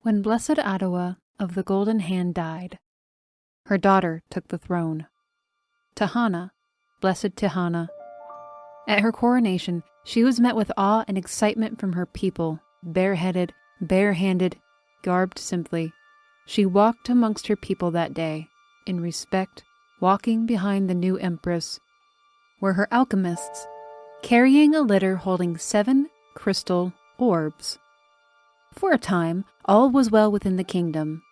When Blessed Ottawa of the Golden Hand died, her daughter took the throne. Tahana, Blessed Tahana. At her coronation, she was met with awe and excitement from her people, bareheaded, barehanded, garbed simply. She walked amongst her people that day, in respect, walking behind the new empress, were her alchemists, carrying a litter holding 7 crystal orbs. For a time, all was well within the kingdom,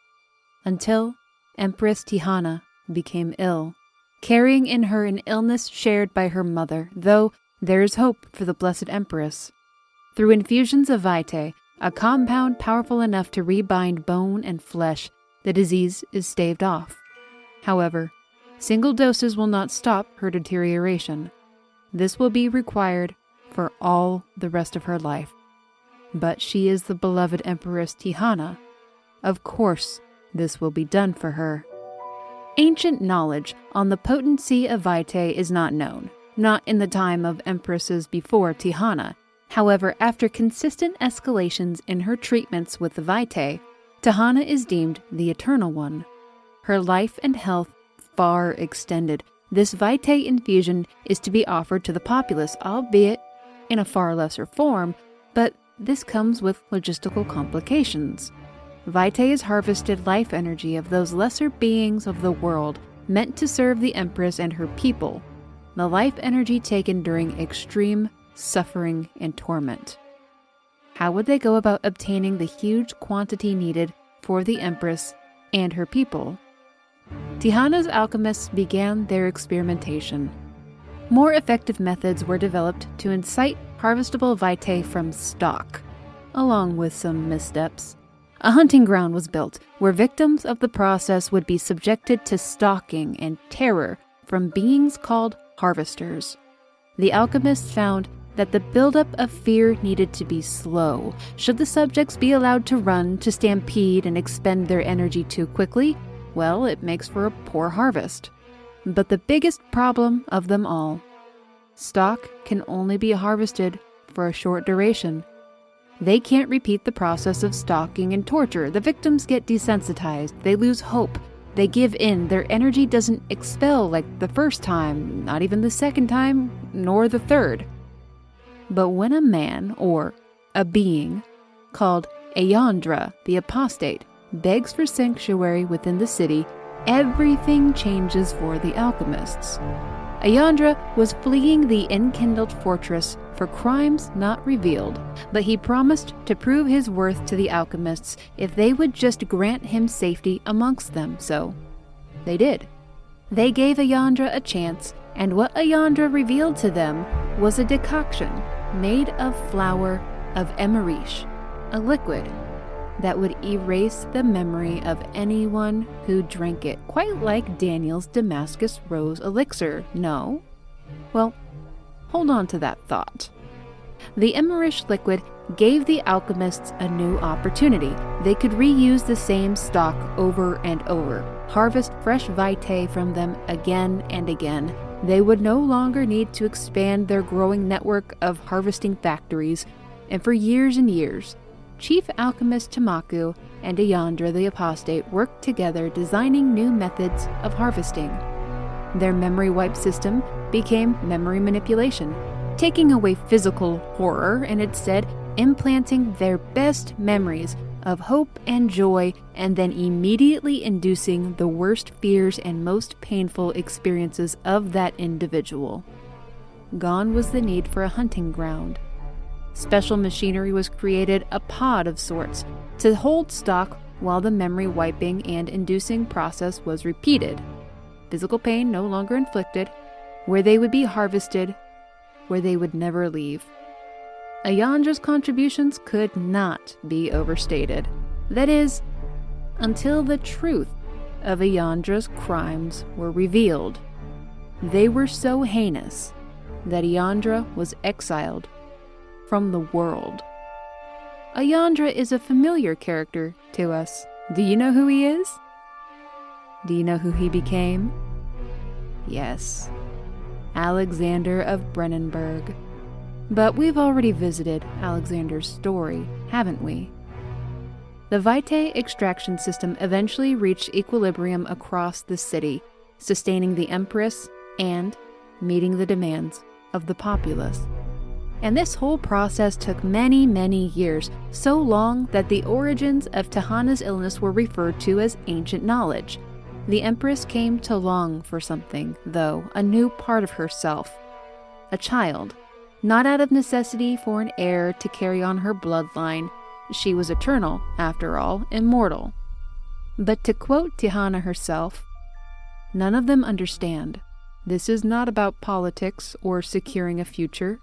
until Empress Tahana became ill, carrying in her an illness shared by her mother, though there is hope for the Blessed Empress. Through infusions of vitae, a compound powerful enough to rebind bone and flesh, the disease is staved off. However, single doses will not stop her deterioration. This will be required for all the rest of her life. But she is the beloved Empress Tahana. Of course, this will be done for her. Ancient knowledge on the potency of vitae is not known, not in the time of empresses before Tahana. However, after consistent escalations in her treatments with the vitae, Tahana is deemed the Eternal One. Her life and health far extended. This vitae infusion is to be offered to the populace, albeit in a far lesser form, but this comes with logistical complications. Vitae is harvested life energy of those lesser beings of the world, meant to serve the Empress and her people, the life energy taken during extreme suffering and torment. How would they go about obtaining the huge quantity needed for the Empress and her people? Tahana's alchemists began their experimentation. More effective methods were developed to incite harvestable vitae from stock, along with some missteps. A hunting ground was built where victims of the process would be subjected to stalking and terror from beings called harvesters. The alchemists found that the buildup of fear needed to be slow. Should the subjects be allowed to run, to stampede, and expend their energy too quickly, well, it makes for a poor harvest. But the biggest problem of them all, stock can only be harvested for a short duration. They can't repeat the process of stalking and torture. The victims get desensitized, they lose hope, they give in, their energy doesn't expel like the first time, not even the second time, nor the third. But when a man, or a being, called Ayandra the Apostate, begs for sanctuary within the city, everything changes for the alchemists. Ayandra was fleeing the enkindled fortress for crimes not revealed, but he promised to prove his worth to the alchemists if they would just grant him safety amongst them, so they did. They gave Ayandra a chance, and what Ayandra revealed to them was a decoction made of flower of emerish, a liquid that would erase the memory of anyone who drank it, quite like Daniel's Damascus Rose elixir, no? Well, hold on to that thought. The emerish liquid gave the alchemists a new opportunity. They could reuse the same stock over and over, harvest fresh vitae from them again and again. They would no longer need to expand their growing network of harvesting factories, and for years and years, Chief Alchemist Tamaku and Ayandra the Apostate worked together designing new methods of harvesting. Their memory wipe system became memory manipulation, taking away physical horror and instead implanting their best memories of hope and joy, and then immediately inducing the worst fears and most painful experiences of that individual. Gone was the need for a hunting ground. Special machinery was created, a pod of sorts, to hold stock while the memory wiping and inducing process was repeated. Physical pain no longer inflicted, where they would be harvested, where they would never leave. Ayandra's contributions could not be overstated. That is, until the truth of Ayandra's crimes were revealed. They were so heinous that Ayandra was exiled from the world. Ayandra is a familiar character to us. Do you know who he is? Do you know who he became? Yes, Alexander of Brennenburg. But we've already visited Alexander's story, haven't we? The Vitae extraction system eventually reached equilibrium across the city, sustaining the Empress and meeting the demands of the populace. And this whole process took many, many years, so long that the origins of Tahana's illness were referred to as ancient knowledge. The Empress came to long for something, though, a new part of herself. A child, not out of necessity for an heir to carry on her bloodline. She was eternal, after all, immortal. But to quote Tahana herself, "None of them understand. This is not about politics or securing a future.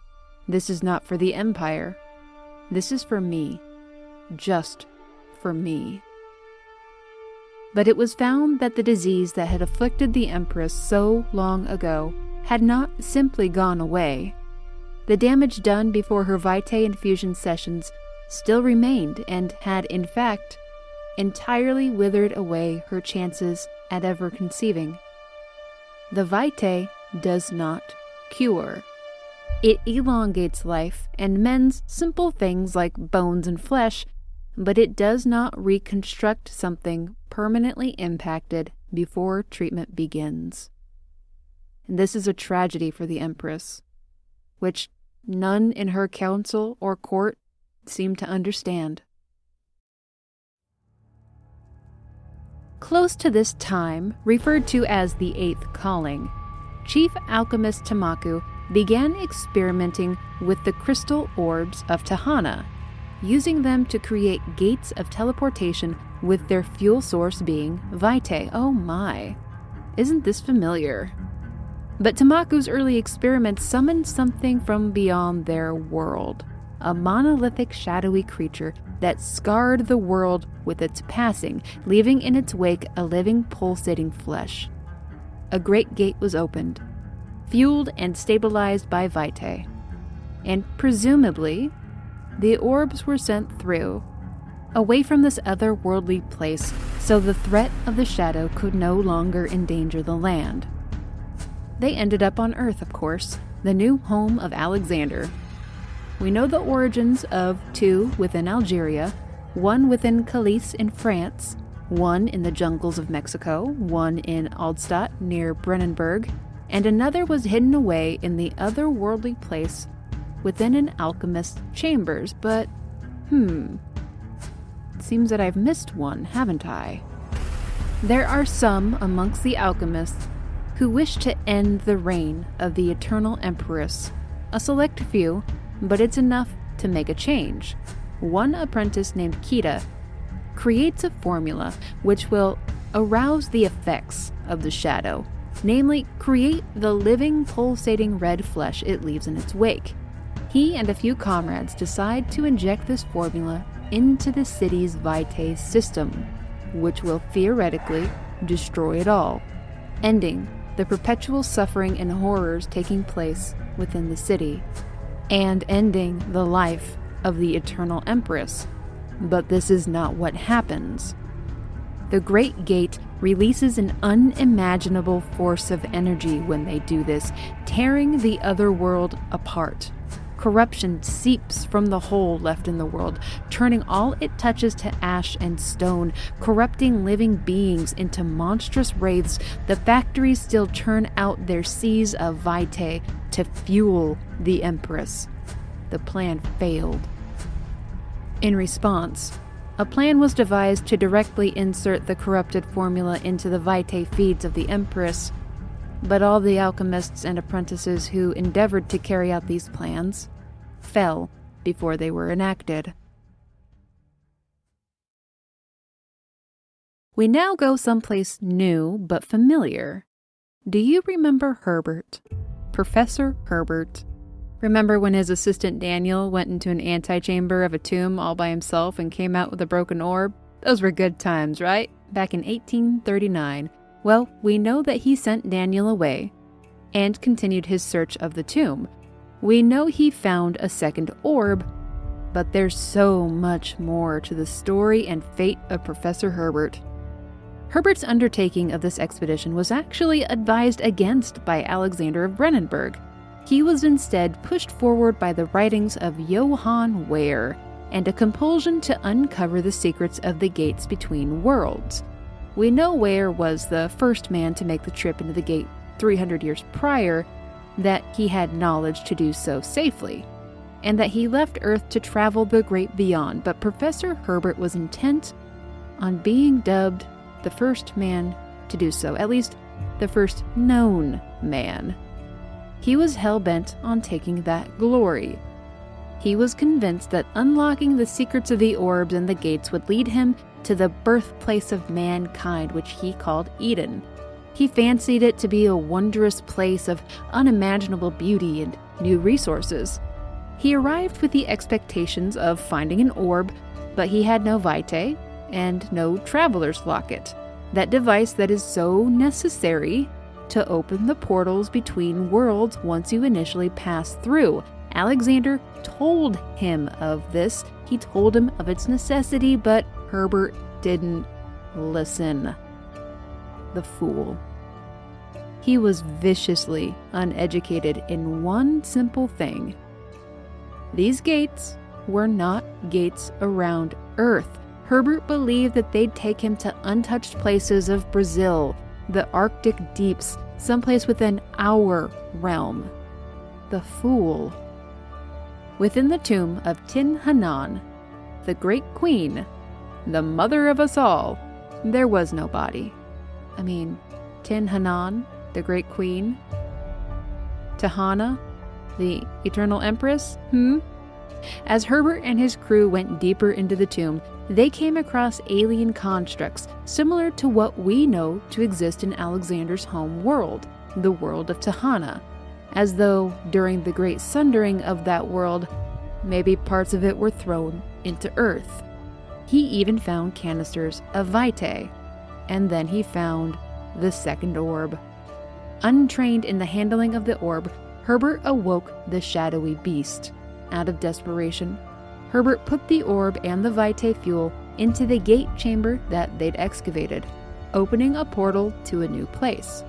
This is not for the empire. This is for me. Just for me." But it was found that the disease that had afflicted the Empress so long ago had not simply gone away. The damage done before her Vitae infusion sessions still remained and had, in fact, entirely withered away her chances at ever conceiving. The Vitae does not cure. It elongates life and mends simple things like bones and flesh, but it does not reconstruct something permanently impacted before treatment begins. And this is a tragedy for the Empress, which none in her council or court seem to understand. Close to this time, referred to as the Eighth Calling, Chief Alchemist Tamaku began experimenting with the crystal orbs of Tahana, using them to create gates of teleportation with their fuel source being Vitae. Oh my, isn't this familiar? But Tamaku's early experiments summoned something from beyond their world, a monolithic shadowy creature that scarred the world with its passing, leaving in its wake a living pulsating flesh. A great gate was opened, fueled and stabilized by Vitae, and presumably the orbs were sent through, away from this otherworldly place, so the threat of the shadow could no longer endanger the land. They ended up on Earth, of course, the new home of Alexander. We know the origins of two within Algeria, one within Calais in France, one in the jungles of Mexico, one in Aldstadt near Brennenburg, and another was hidden away in the otherworldly place within an alchemist's chambers. But, it seems that I've missed one, haven't I? There are some amongst the alchemists who wish to end the reign of the eternal empress. A select few, but it's enough to make a change. One apprentice named Kita creates a formula which will arouse the effects of the shadow, namely create the living, pulsating red flesh it leaves in its wake. He and a few comrades decide to inject this formula into the city's Vitae system, which will theoretically destroy it all, ending the perpetual suffering and horrors taking place within the city, and ending the life of the eternal empress. But this is not what happens. The Great Gate releases an unimaginable force of energy when they do this, tearing the other world apart. Corruption seeps from the hole left in the world, turning all it touches to ash and stone, corrupting living beings into monstrous wraiths. The factories still churn out their seas of Vitae to fuel the Empress. The plan failed. In response, a plan was devised to directly insert the corrupted formula into the Vitae feeds of the Empress, but all the alchemists and apprentices who endeavored to carry out these plans fell before they were enacted. We now go someplace new but familiar. Do you remember Herbert? Professor Herbert. Remember when his assistant Daniel went into an antechamber of a tomb all by himself and came out with a broken orb? Those were good times, right? Back in 1839. Well, we know that he sent Daniel away and continued his search of the tomb. We know he found a second orb, but there's so much more to the story and fate of Professor Herbert. Herbert's undertaking of this expedition was actually advised against by Alexander of Brennenburg. He was instead pushed forward by the writings of Johann Weyer, and a compulsion to uncover the secrets of the gates between worlds. We know Ware was the first man to make the trip into the gate 300 years prior, that he had knowledge to do so safely, and that he left Earth to travel the great beyond, but Professor Herbert was intent on being dubbed the first man to do so, at least the first known man. He was hell-bent on taking that glory. He was convinced that unlocking the secrets of the orbs and the gates would lead him to the birthplace of mankind, which he called Eden. He fancied it to be a wondrous place of unimaginable beauty and new resources. He arrived with the expectations of finding an orb, but he had no vitae and no traveler's locket, that device that is so necessary to open the portals between worlds once you initially pass through. Alexander told him of this. He told him of its necessity, but Herbert didn't listen. The fool. He was viciously uneducated in one simple thing. These gates were not gates around Earth. Herbert believed that they'd take him to untouched places of Brazil, the Arctic deeps, someplace within our realm. The fool. Within the tomb of Tin Hanan, the great queen, the mother of us all, there was no body. I mean, Tin Hanan, the great queen? Tahana, the eternal empress? As Herbert and his crew went deeper into the tomb, they came across alien constructs similar to what we know to exist in Alexander's home world, the world of Tahana, as though during the great sundering of that world, maybe parts of it were thrown into Earth. He even found canisters of vitae, and then he found the second orb. Untrained in the handling of the orb, Herbert awoke the shadowy beast. Out of desperation, Herbert put the orb and the vitae fuel into the gate chamber that they'd excavated, opening a portal to a new place.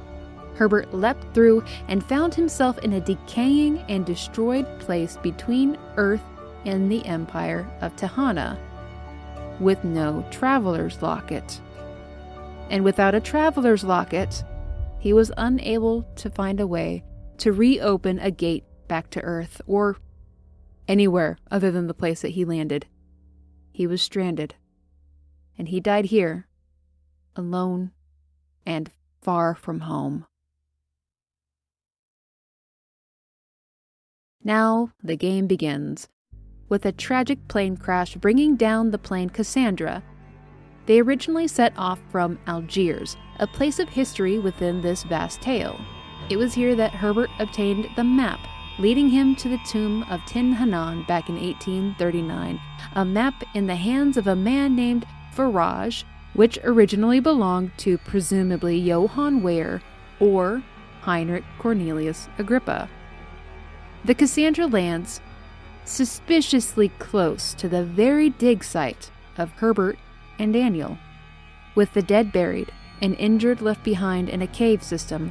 Herbert leapt through and found himself in a decaying and destroyed place between Earth and the Empire of Tahana, with no traveler's locket. And without a traveler's locket, he was unable to find a way to reopen a gate back to Earth, or anywhere other than the place that he landed. He was stranded, and he died here, alone and far from home. Now the game begins, with a tragic plane crash bringing down the plane Cassandra. They originally set off from Algiers, a place of history within this vast tale. It was here that Herbert obtained the map, leading him to the tomb of Tin Hanan back in 1839, a map in the hands of a man named Faraj, which originally belonged to presumably Johann Ware or Heinrich Cornelius Agrippa. The Cassandra lands suspiciously close to the very dig site of Herbert and Daniel. With the dead buried and injured left behind in a cave system,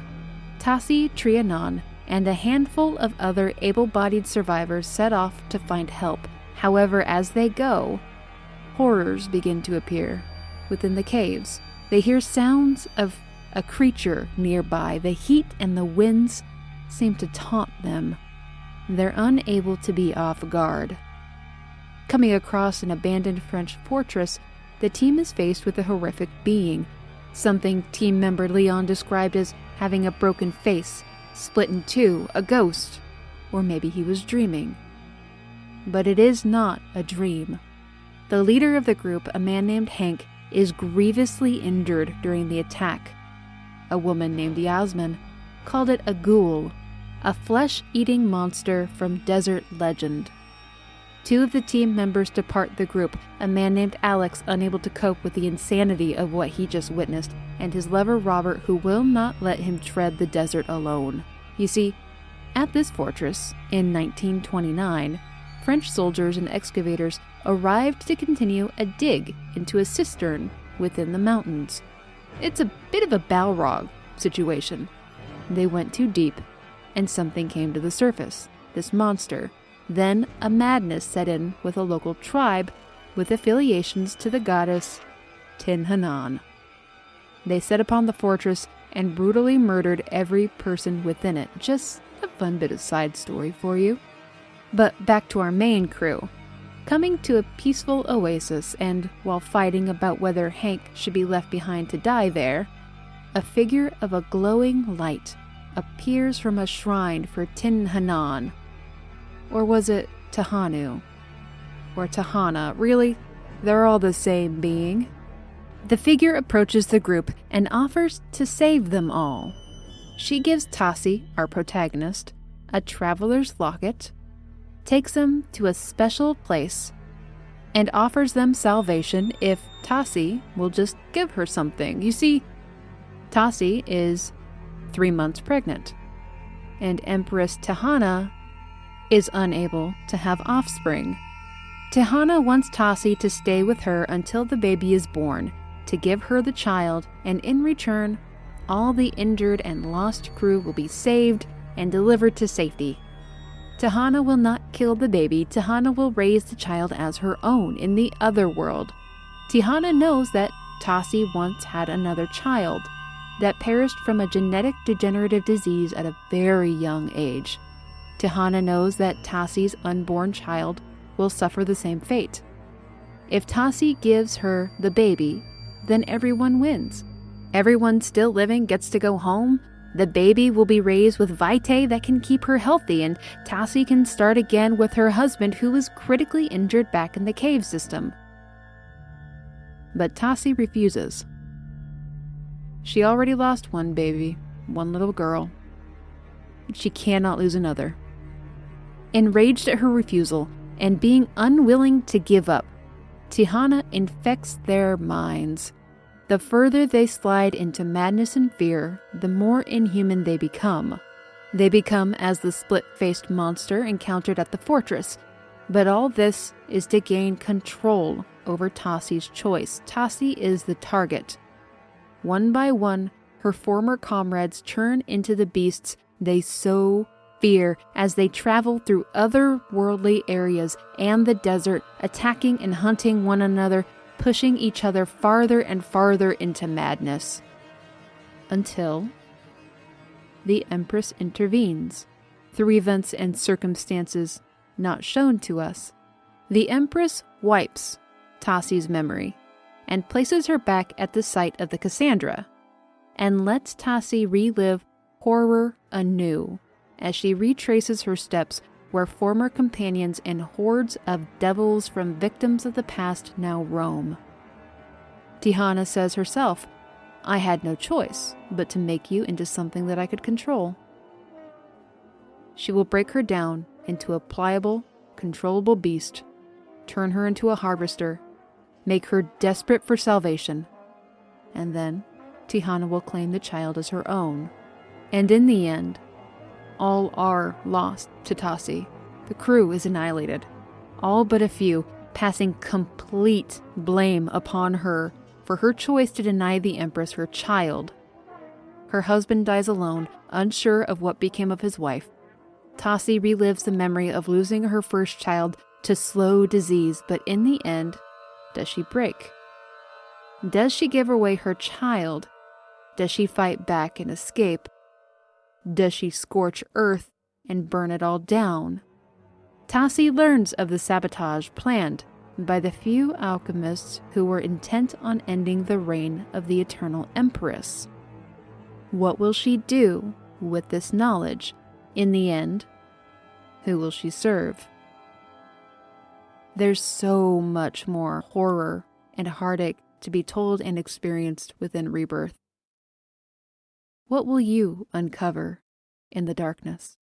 Tassi Trianon and a handful of other able-bodied survivors set off to find help. However, as they go, horrors begin to appear within the caves. They hear sounds of a creature nearby. The heat and the winds seem to taunt them. They're unable to be off guard. Coming across an abandoned French fortress, the team is faced with a horrific being, something team member Leon described as having a broken face, split in two, a ghost, or maybe he was dreaming. But it is not a dream. The leader of the group, a man named Hank, is grievously injured during the attack. A woman named Yasmin called it a ghoul, a flesh-eating monster from desert legend. Two of the team members depart the group, a man named Alex unable to cope with the insanity of what he just witnessed, and his lover Robert, who will not let him tread the desert alone. You see, at this fortress, in 1929, French soldiers and excavators arrived to continue a dig into a cistern within the mountains. It's a bit of a Balrog situation. They went too deep, and something came to the surface, this monster, Then a madness set in with a local tribe with affiliations to the goddess Tin-Hanan. They set upon the fortress and brutally murdered every person within it. Just a fun bit of side story for you. But back to our main crew. Coming to a peaceful oasis, and while fighting about whether Hank should be left behind to die there, a figure of a glowing light appears from a shrine for Tin-Hanan. Or was it Tahanu? Or Tahana? Really? They're all the same being. The figure approaches the group and offers to save them all. She gives Tassi, our protagonist, a traveler's locket, takes them to a special place, and offers them salvation if Tassi will just give her something. You see, Tassi is 3 months pregnant, and Empress Tahana is unable to have offspring. Tahana wants Tassi to stay with her until the baby is born, to give her the child, and in return, all the injured and lost crew will be saved and delivered to safety. Tahana will not kill the baby. Tahana will raise the child as her own in the other world. Tahana knows that Tassi once had another child that perished from a genetic degenerative disease at a very young age. Tahana knows that Tassi's unborn child will suffer the same fate. If Tassi gives her the baby, then everyone wins. Everyone still living gets to go home. The baby will be raised with vitae that can keep her healthy, and Tassi can start again with her husband, who was critically injured back in the cave system. But Tassi refuses. She already lost one baby, one little girl. She cannot lose another. Enraged at her refusal and being unwilling to give up, Tahana infects their minds. The further they slide into madness and fear, the more inhuman they become. They become as the split-faced monster encountered at the fortress. But all this is to gain control over Tassi's choice. Tassi is the target. One by one, her former comrades turn into the beasts they so fear as they travel through otherworldly areas and the desert, attacking and hunting one another, pushing each other farther and farther into madness. Until the Empress intervenes through events and circumstances not shown to us. The Empress wipes Tassi's memory and places her back at the site of the Cassandra, and lets Tassi relive horror anew as she retraces her steps where former companions and hordes of devils from victims of the past now roam. Tahana says herself, "I had no choice but to make you into something that I could control." She will break her down into a pliable, controllable beast, turn her into a harvester, make her desperate for salvation, and then Tahana will claim the child as her own. And in the end, all are lost to Tassi. The crew is annihilated, all but a few, passing complete blame upon her for her choice to deny the Empress her child. Her husband dies alone, unsure of what became of his wife. Tassi relives the memory of losing her first child to slow disease, but in the end, does she break? Does she give away her child? Does she fight back and escape? Does she scorch earth and burn it all down? Tassi learns of the sabotage planned by the few alchemists who were intent on ending the reign of the Eternal Empress. What will she do with this knowledge? In the end, who will she serve? There's so much more horror and heartache to be told and experienced within Rebirth. What will you uncover in the darkness?